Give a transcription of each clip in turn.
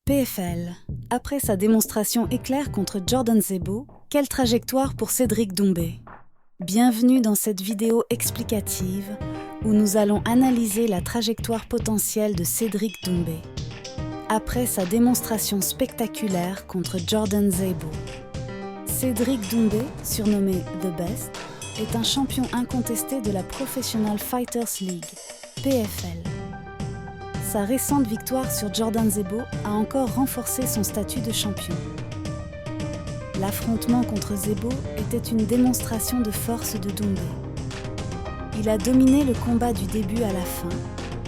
PFL. Après sa démonstration éclair contre Jordan Szebo, quelle trajectoire pour Cédric Doumbé? Bienvenue dans cette vidéo explicative où nous allons analyser la trajectoire potentielle de Cédric Doumbé. Après sa démonstration spectaculaire contre Jordan Szebo. Cédric Doumbé, surnommé The Best, est un champion incontesté de la Professional Fighters League, PFL. Sa récente victoire sur Jordan Szebo a encore renforcé son statut de champion. L'affrontement contre Szebo était une démonstration de force de Doumbé. Il a dominé le combat du début à la fin,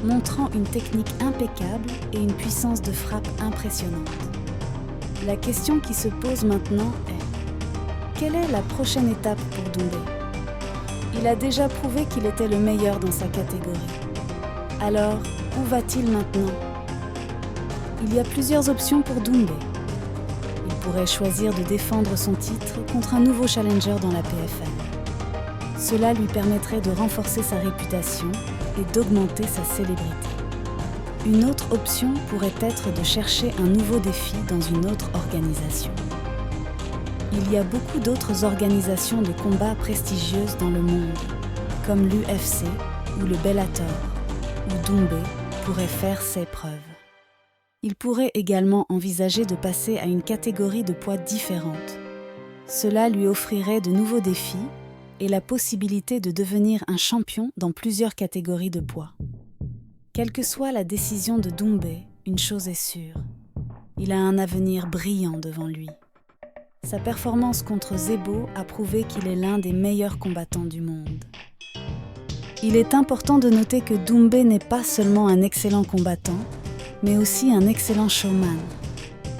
montrant une technique impeccable et une puissance de frappe impressionnante. La question qui se pose maintenant est: quelle est la prochaine étape pour Doumbé? Il a déjà prouvé qu'il était le meilleur dans sa catégorie. Alors, où va-t-il maintenant? Il y a plusieurs options pour Doumbé. Il pourrait choisir de défendre son titre contre un nouveau challenger dans la PFL. Cela lui permettrait de renforcer sa réputation et d'augmenter sa célébrité. Une autre option pourrait être de chercher un nouveau défi dans une autre organisation. Il y a beaucoup d'autres organisations de combat prestigieuses dans le monde, comme l'UFC ou le Bellator, où Doumbé pourrait faire ses preuves. Il pourrait également envisager de passer à une catégorie de poids différente. Cela lui offrirait de nouveaux défis et la possibilité de devenir un champion dans plusieurs catégories de poids. Quelle que soit la décision de Doumbé, une chose est sûre, il a un avenir brillant devant lui. Sa performance contre Szebo a prouvé qu'il est l'un des meilleurs combattants du monde. Il est important de noter que Doumbé n'est pas seulement un excellent combattant, mais aussi un excellent showman.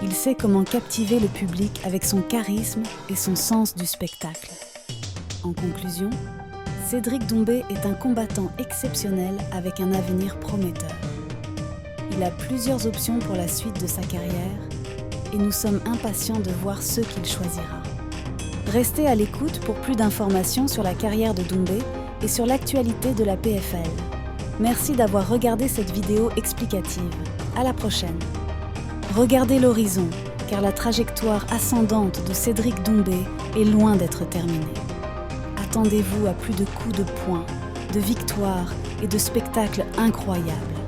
Il sait comment captiver le public avec son charisme et son sens du spectacle. En conclusion, Cédric Doumbé est un combattant exceptionnel avec un avenir prometteur. Il a plusieurs options pour la suite de sa carrière et nous sommes impatients de voir ceux qu'il choisira. Restez à l'écoute pour plus d'informations sur la carrière de Doumbé et sur l'actualité de la PFL. Merci d'avoir regardé cette vidéo explicative. À la prochaine. Regardez l'horizon, car la trajectoire ascendante de Cédric Doumbé est loin d'être terminée. Attendez-vous à plus de coups de poing, de victoires et de spectacles incroyables.